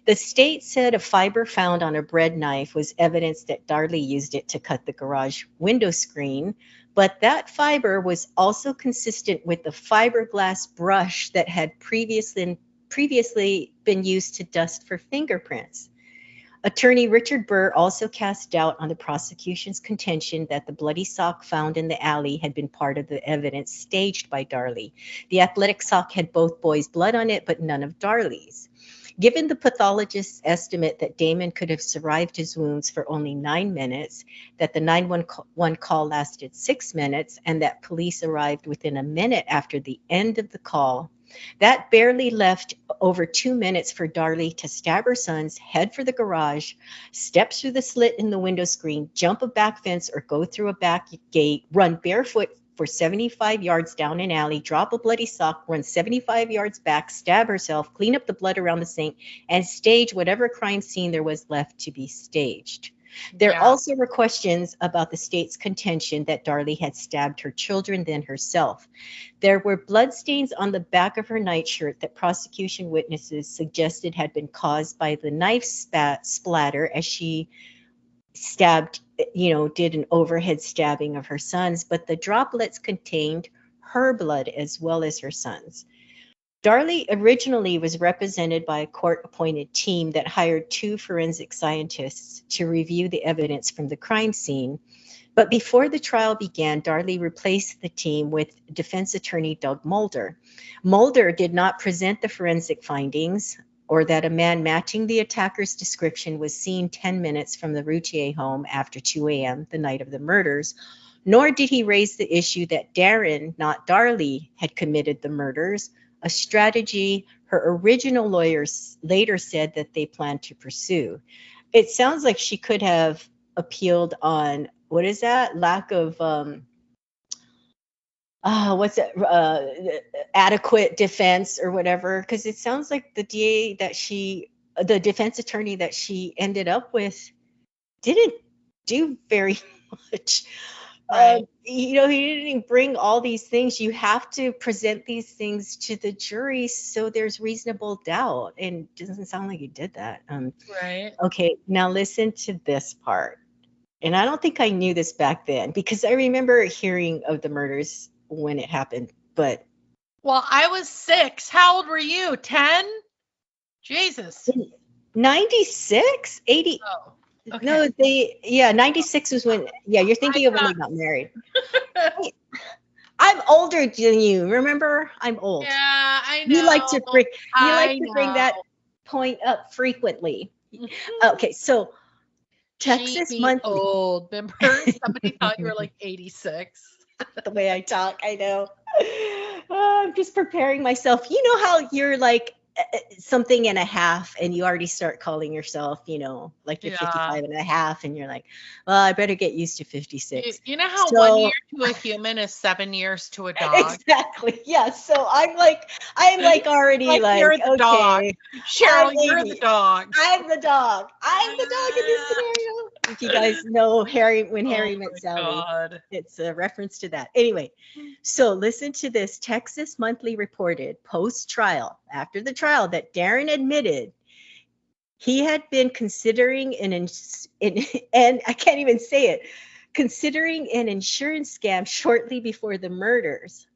The state said a fiber found on a bread knife was evidence that Darlie used it to cut the garage window screen, but that fiber was also consistent with the fiberglass brush that had previously been used to dust for fingerprints. Attorney Richard Burr also cast doubt on the prosecution's contention that the bloody sock found in the alley had been part of the evidence staged by Darlie. The athletic sock had both boys' blood on it, but none of Darlie's. Given the pathologist's estimate that Damon could have survived his wounds for only 9 minutes, that the 911 call lasted 6 minutes, and that police arrived within a minute after the end of the call, that barely left over 2 minutes for Darlie to stab her sons, head for the garage, step through the slit in the window screen, jump a back fence, or go through a back gate, run barefoot for 75 yards down an alley, drop a bloody sock, run 75 yards back, stab herself, clean up the blood around the sink, and stage whatever crime scene there was left to be staged. There Yeah. also were questions about the state's contention that Darlie had stabbed her children, then herself. There were bloodstains on the back of her nightshirt that prosecution witnesses suggested had been caused by the knife splatter as she stabbed, did an overhead stabbing of her sons, but the droplets contained her blood as well as her sons. Darlie originally was represented by a court appointed team that hired two forensic scientists to review the evidence from the crime scene. But before the trial began, Darlie replaced the team with defense attorney Doug Mulder. Mulder did not present the forensic findings or that a man matching the attacker's description was seen 10 minutes from the Routier home after 2 a.m. the night of the murders, nor did he raise the issue that Darren, not Darlie, had committed the murders, a strategy her original lawyers later said that they planned to pursue. It sounds like she could have appealed on, what is that? Lack of what's it, adequate defense or whatever, because it sounds like the defense attorney that she ended up with didn't do very much. Right. He didn't bring all these things. You have to present these things to the jury so there's reasonable doubt, and it doesn't sound like he did that. Right. Okay, now listen to this part. And I don't think I knew this back then because I remember hearing of the murders when it happened, but Well, I was 6. How old were you? 10? Jesus. 96, 80. Oh, No, okay. 96 was when, yeah, you're thinking of when I they got married. thought, I'm older than you. Remember? I'm old. yeah, I You like to know. bring you like I to bring that know. point up frequently. Mhm. Okay, so She Texas be Monthly, old. Remember? Somebody thought you were like 86. the way I talk, I know. I'm just preparing myself. You know how you're like something and a half and you already start calling yourself, like you're Yeah. 55 and a half and you're like, well, I better get used to You, 56. you know how 1 year So to a human is 7 years to a dog? exactly. Yeah. So I'm like already Like you're like, the dog. okay, I'm Cheryl, you're the 80. dog. I'm the dog. I'm the dog in this scenario. If you guys know Harry, when Oh Harry met my Sally, God. it's a reference to that. Anyway, so listen to this. Texas Monthly reported post trial, after the trial, that Darren admitted he had been considering and I can't even say it, considering an insurance scam shortly before the murders.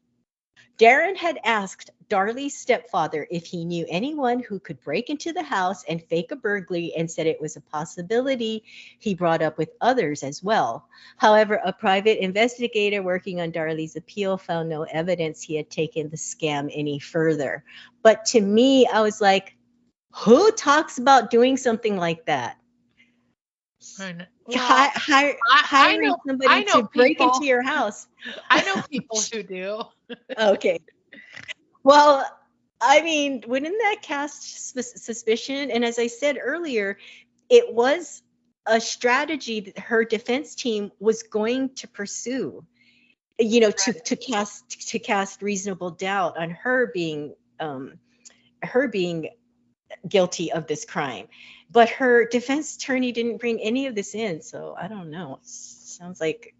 Darren had asked Darlie's stepfather if he knew anyone who could break into the house and fake a burglary and said it was a possibility he brought up with others as well. However, a private investigator working on Darlie's appeal found no evidence he had taken the scam any further. But to me, I was like, who talks about doing something like that? Well, I Hiring know somebody to break into your house. I know people who do. Okay. Well, I mean, wouldn't that cast suspicion? And as I said earlier, it was a strategy that her defense team was going to pursue, to cast reasonable doubt on her being guilty of this crime. But her defense attorney didn't bring any of this in, so I don't know. Sounds like,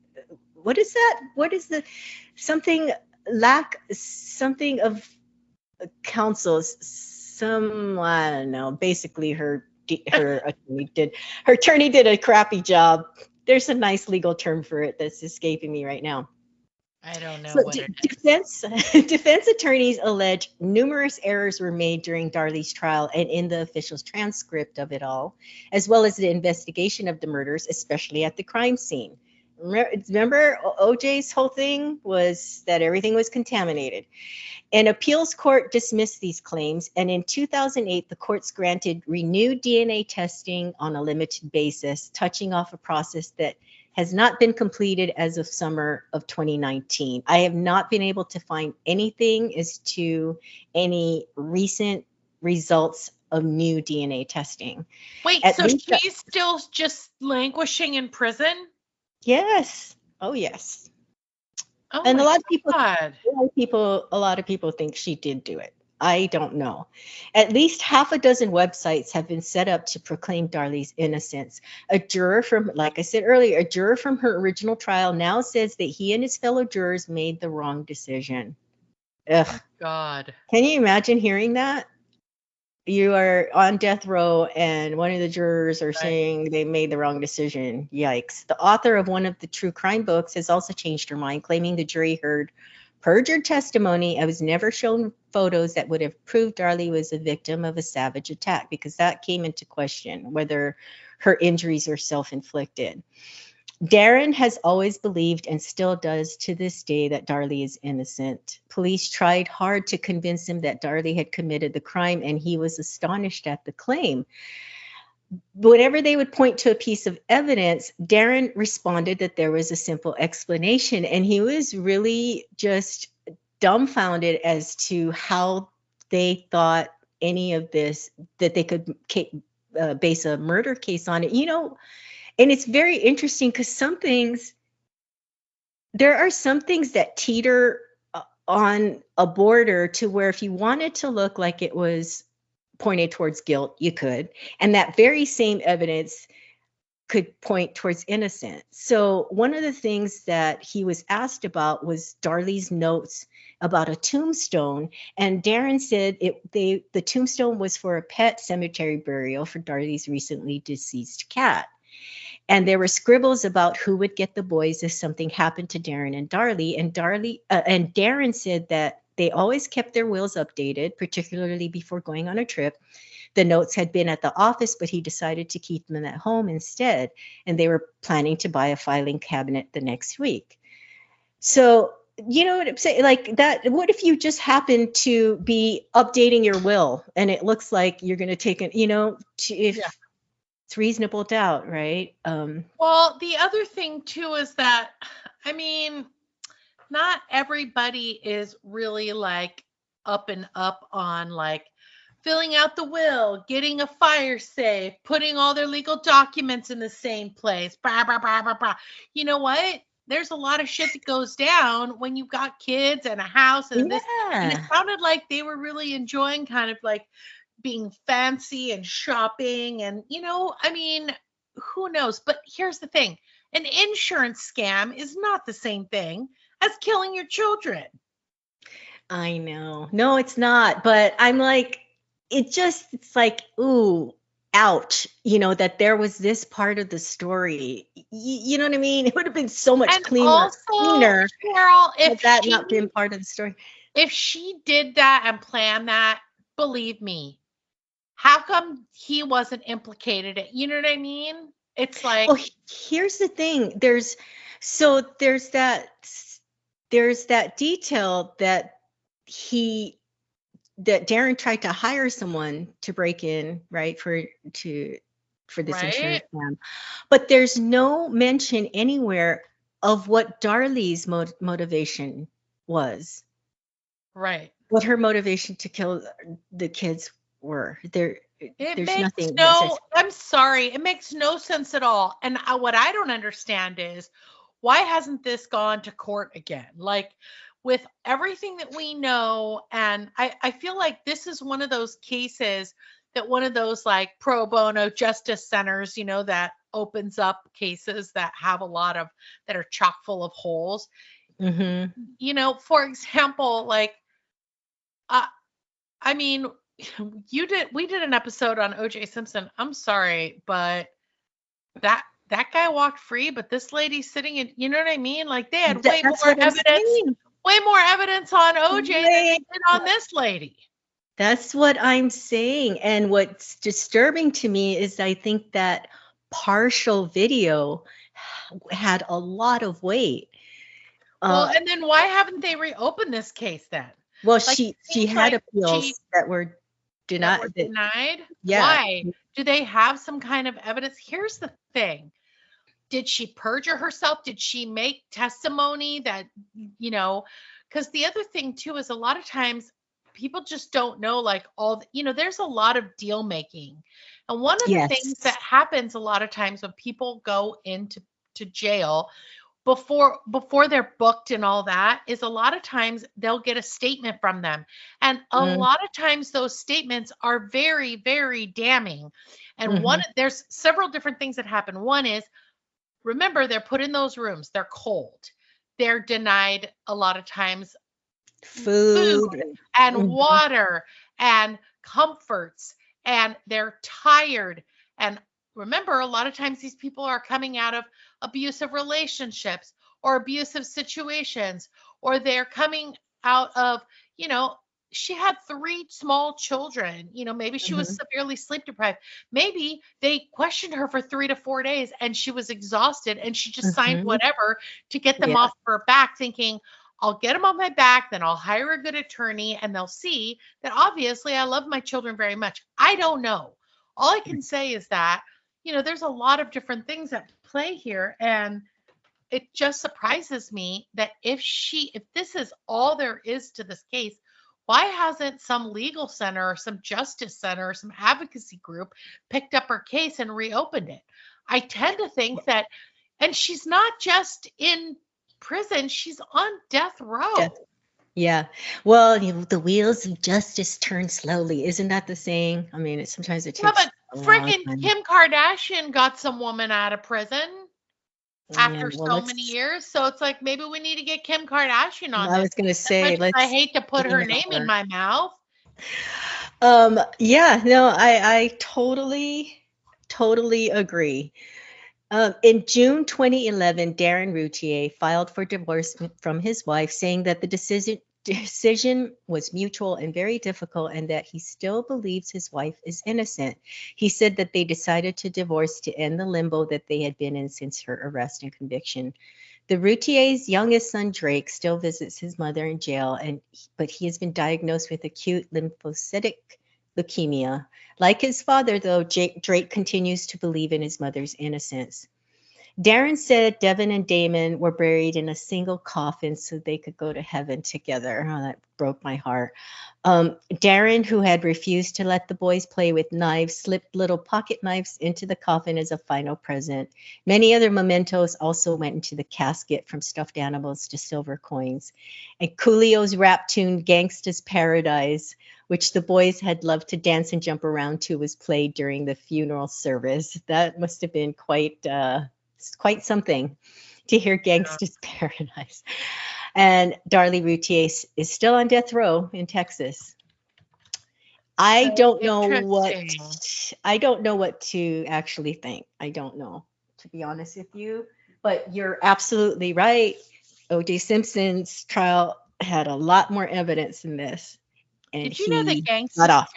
what is that? What is the something something of counsels, some, I don't know, basically her attorney did a crappy job. There's a nice legal term for it that's escaping me right now. I don't know So what it is. defense attorneys allege numerous errors were made during Darlie's trial and in the official's transcript of it all, as well as the investigation of the murders, especially at the crime scene. Remember OJ's whole thing was that everything was contaminated. An appeals court dismissed these claims, and in 2008, the courts granted renewed DNA testing on a limited basis, touching off a process that has not been completed as of summer of 2019. I have not been able to find anything as to any recent results of new DNA testing. Wait, At so least, she's still just languishing in prison? yes. Oh, yes. Oh And a my lot of people, God. a lot of people think she did do it. I don't know. At least half a dozen websites have been set up to proclaim Darlie's innocence. Like I said earlier, a juror from her original trial now says that he and his fellow jurors made the wrong decision. Ugh. God. Can you imagine hearing that? You are on death row and one of the jurors are Right. saying they made the wrong decision. Yikes. The author of one of the true crime books has also changed her mind, claiming the jury heard perjured testimony. I was never shown photos that would have proved Darlie was a victim of a savage attack, because that came into question whether her injuries are self-inflicted. Darren has always believed, and still does to this day, that Darlie is innocent. Police tried hard to convince him that Darlie had committed the crime, and he was astonished at the claim. Whenever they would point to a piece of evidence, Darren responded that there was a simple explanation, and he was really just dumbfounded as to how they thought any of this, that they could base a murder case on it. And it's very interesting because there are some things that teeter on a border to where if you wanted to look like it was pointed towards guilt, you could. And that very same evidence could point towards innocence. So one of the things that he was asked about was Darlie's notes about a tombstone, and Darren said the tombstone was for a pet cemetery burial for Darlie's recently deceased cat. And there were scribbles about who would get the boys if something happened to Darren and Darlie. And Darren said that they always kept their wills updated, particularly before going on a trip. The notes had been at the office, but he decided to keep them at home instead. And they were planning to buy a filing cabinet the next week. So, you know what I'm saying? Like that, what if you just happen to be updating your will and it looks like you're going to take it, if it's reasonable doubt, right? Well, the other thing too is that, I mean, not everybody is really like up and up on like filling out the will, getting a fire safe, putting all their legal documents in the same place. Blah, blah, blah, blah, blah. You know what? There's a lot of shit that goes down when you've got kids and a house and this. And it sounded like they were really enjoying kind of like being fancy and shopping. And, I mean, who knows? But here's the thing. An insurance scam is not the same thing as killing your children. I know. No, it's not. But I'm like, it's like, ooh, ouch, that there was this part of the story. You know what I mean? It would have been so much cleaner, Cheryl, if that not been part of the story. If she did that and planned that, believe me, how come he wasn't implicated? You know what I mean? It's like, well, here's the thing. There's that detail that Darren tried to hire someone to break in, right, for this insurance scam. But there's no mention anywhere of what Darlie's motivation was. Right. What her motivation to kill the kids were. There's nothing. I'm sorry. It makes no sense at all. And what I don't understand is why hasn't this gone to court again? Like, with everything that we know, and I feel like this is one of those cases that one of those like pro bono justice centers, that opens up cases that have that are chock full of holes. Mm-hmm. For example, like, I mean, we did an episode on O.J. Simpson. I'm sorry, but that guy walked free, but this lady's sitting in, you know what I mean? Like, they had way more evidence on OJ than they did on this lady. That's what I'm saying. And what's disturbing to me is I think that partial video had a lot of weight. Well, and then why haven't they reopened this case then? Well, like, she had appeals that were denied. Yeah. Why? Do they have some kind of evidence? Here's the thing. Did she perjure herself? Did she make testimony that, because the other thing too is a lot of times people just don't know, like, there's a lot of deal making. And one of the things that happens a lot of times when people go into jail before they're booked and all that is a lot of times they'll get a statement from them. And a lot of times those statements are very, very damning. And there's several different things that happen. One is, remember, they're put in those rooms. They're cold. They're denied a lot of times food and water and comforts, and they're tired. And remember, a lot of times these people are coming out of abusive relationships or abusive situations, or they're coming out of, she had 3 small children, maybe she was severely sleep deprived. Maybe they questioned her for 3 to 4 days and she was exhausted and she just signed whatever to get them off her back, thinking, I'll get them off my back, then I'll hire a good attorney and they'll see that obviously I love my children very much. I don't know. All I can say is that, there's a lot of different things at play here. And it just surprises me that if this is all there is to this case, why hasn't some legal center or some justice center or some advocacy group picked up her case and reopened it? I tend to think that, and she's not just in prison, she's on death row. Yeah. Well, the wheels of justice turn slowly. Isn't that the saying? I mean, sometimes it Yeah, takes but a long freaking time. Kim Kardashian got some woman out of prison Yeah. after Well, so many years. So it's like maybe we need to get Kim Kardashian on I this. was going to As much say, as I let's hate to put her email name in her. my mouth. Yeah, no, I totally agree. In June 2011, Darren Routier filed for divorce from his wife, saying that the decision was mutual and very difficult, and that he still believes his wife is innocent. He said that they decided to divorce to end the limbo that they had been in since her arrest and conviction. The Routier's youngest son, Drake, still visits his mother in jail, but he has been diagnosed with acute lymphocytic leukemia. Like his father, though, Drake continues to believe in his mother's innocence. Darren said Devin and Damon were buried in a single coffin so they could go to heaven together. Oh, that broke my heart. Darren, who had refused to let the boys play with knives, slipped little pocket knives into the coffin as a final present. Many other mementos also went into the casket, from stuffed animals to silver coins. And Coolio's rap tune, Gangsta's Paradise, which the boys had loved to dance and jump around to, was played during the funeral service. That must have been quite something to hear Gangsta's Paradise. And Darlie Routier is still on death row in Texas. I So don't know what interesting. I don't know what to actually think. I don't know, to be honest with you. But you're absolutely right. O.J. Simpson's trial had a lot more evidence than this, and Did you know that he got off.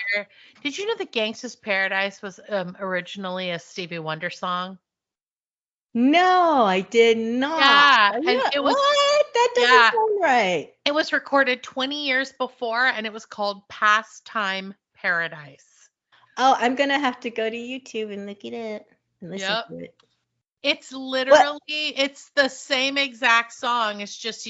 Did you know that Gangsta's Paradise was originally a Stevie Wonder song? No, I did not. Yeah, and Yeah, what? That doesn't yeah, sound right. it was recorded 20 years before and it was called Pastime Paradise. Oh, I'm gonna have to go to YouTube and look it up and listen Yep. to it. It's What? literally it's the same exact song. It's just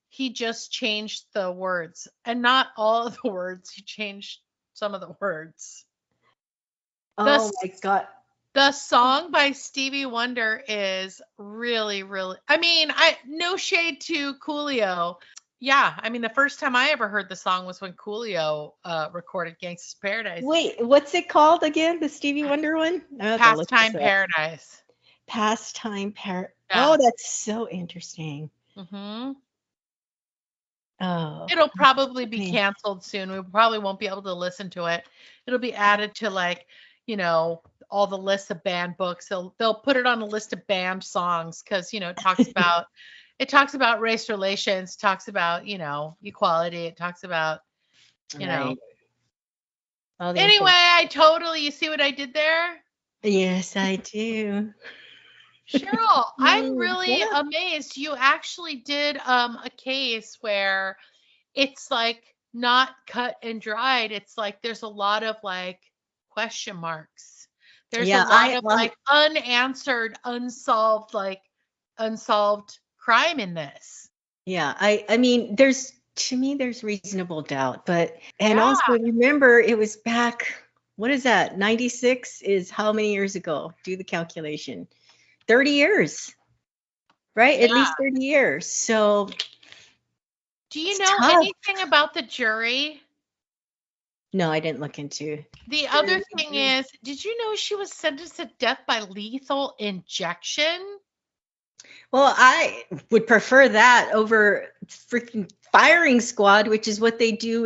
he just changed the words. And not all of the words, he changed some of the words. The Oh my God. The song by Stevie Wonder is really, really, I mean, I no shade to Coolio. Yeah, I mean, the first time I ever heard the song was when Coolio recorded Gangsta's Paradise. Wait, what's it called again? The Stevie Wonder one? I have to look this Pastime up. Paradise. Pastime par. Yeah. Oh, that's so interesting. Hmm. Oh, It'll probably be okay. canceled soon. We probably won't be able to listen to it. It'll be added to like, you know, all the lists of banned books. They'll put it on a list of banned songs because it talks about race relations, talks about, equality, it talks about, you know. Right. All the Anyway, important. you see what I did there? Yes, I do. Cheryl, I'm really Yeah. amazed. You actually did a case where it's like not cut and dried. It's like there's a lot of like question marks. There's a Yeah, lot of like unanswered, unsolved crime in this. yeah, I mean, to me, there's reasonable doubt, and Yeah, also remember, it was back, what is that? 96 is how many years ago? Do the calculation. 30 years, right? At yeah. least 30 years. So Do you it's know tough. anything about the jury? No, I didn't look into The other jury. thing is, did you know she was sentenced to death by lethal injection? Well, I would prefer that over freaking firing squad, which is what they do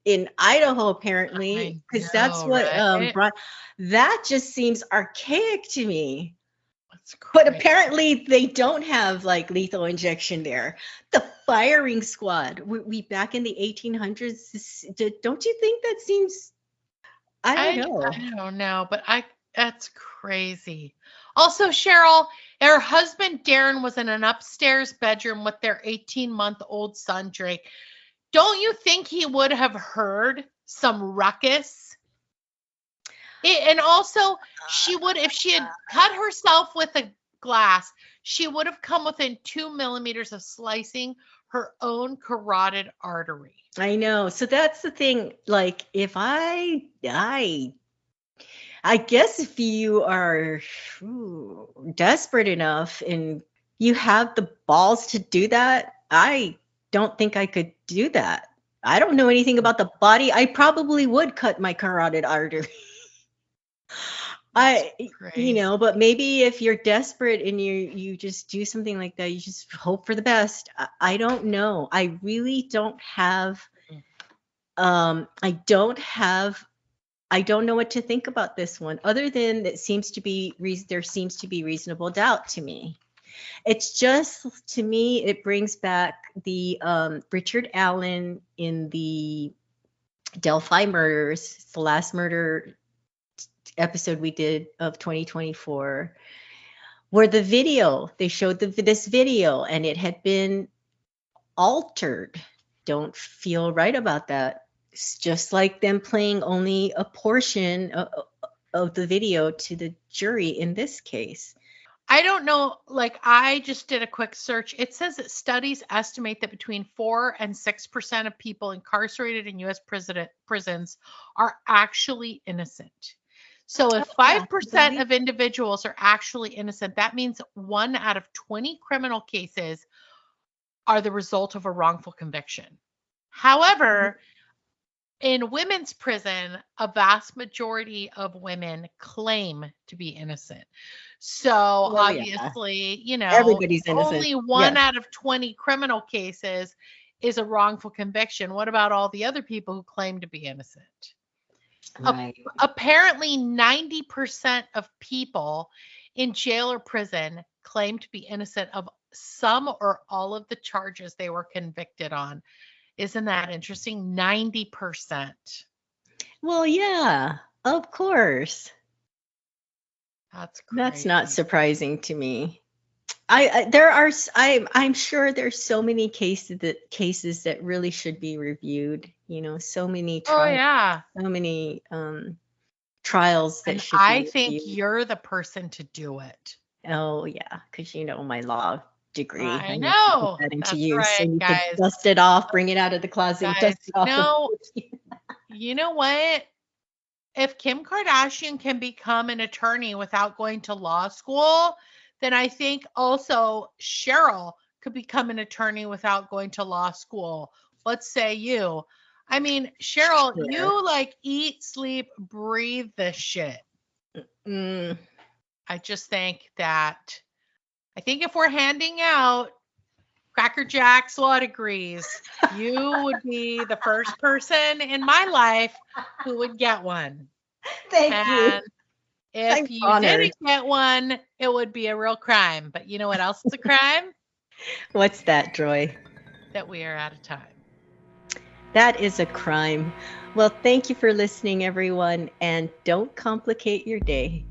in Idaho apparently, I because that's know, what right? that just seems archaic to me. That's But crazy. apparently they don't have like lethal injection there. The firing squad, we back in the 1800s. Don't you think that seems? I don't know. I don't know, but I that's crazy. Also, Cheryl, her husband Darren was in an upstairs bedroom with their 18-month-old son Drake. Don't you think he would have heard some ruckus? And also, she would, if she had cut herself with a glass, she would have come within 2 millimeters of slicing her own carotid artery. I know. So that's the thing. Like, if I guess if you are desperate enough and you have the balls to do that, I don't think I could do that. I don't know anything about the body. I probably would cut my carotid artery. That's I, crazy. but maybe if you're desperate and you just do something like that, you just hope for the best. I don't know. I really don't have. I don't have. I don't know what to think about this one, other than that seems to be there seems to be reasonable doubt to me. It's just, to me, it brings back the Richard Allen in the Delphi murders. It's the last murder episode we did of 2024, where they showed this video and it had been altered. Don't feel right about that. It's just like them playing only a portion of the video to the jury in this case. I don't know. Like, I just did a quick search. It says that studies estimate that between 4 and 6% of people incarcerated in U.S. prisons are actually innocent. So if 5% of individuals are actually innocent, that means 1 out of 20 criminal cases are the result of a wrongful conviction. However, in women's prison, a vast majority of women claim to be innocent. So obviously, everybody's innocent. only 1 out of 20 criminal cases is a wrongful conviction. What about all the other people who claim to be innocent? Right. Apparently, 90% of people in jail or prison claim to be innocent of some or all of the charges they were convicted on. Isn't that interesting? 90%. Well, yeah, of course. That's crazy. That's not surprising to me. I'm sure there's so many cases that really should be reviewed. So many trials. So many trials that should be reviewed. I think you're the person to do it. Oh yeah, because my law degree. I know. That into That's use, right, so you guys. can dust it off, bring it out of the closet, Guys, dust it off. no, you know what? If Kim Kardashian can become an attorney without going to law school, then I think also Cheryl could become an attorney without going to law school. What say you? I mean, Cheryl, you like eat, sleep, breathe this shit. I just think that, I think if we're handing out Cracker Jack's law degrees, you would be the first person in my life who would get one. Thank you. If you didn't get one, it would be a real crime. But you know what else is a crime? What's that, Joy? That we are out of time. That is a crime. Well, thank you for listening, everyone, and don't complicate your day.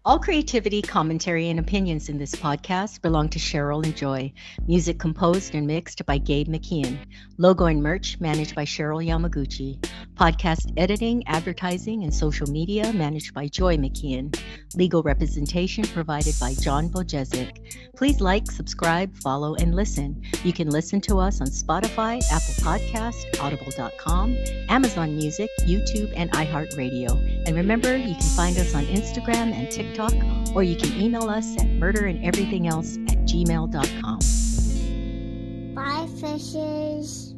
All creativity, commentary, and opinions in this podcast belong to Cheryl and Joy. Music composed and mixed by Gabe McKeon. Logo and merch managed by Cheryl Yamaguchi. Podcast editing, advertising, and social media managed by Joy McKeon. Legal representation provided by John Bojezic. Please like, subscribe, follow, and listen. You can listen to us on Spotify, Apple Podcast, Audible.com, Amazon Music, YouTube, and iHeartRadio. And remember, you can find us on Instagram and TikTok, or you can email us at murderandeverythingelse@gmail.com. Bye, fishes.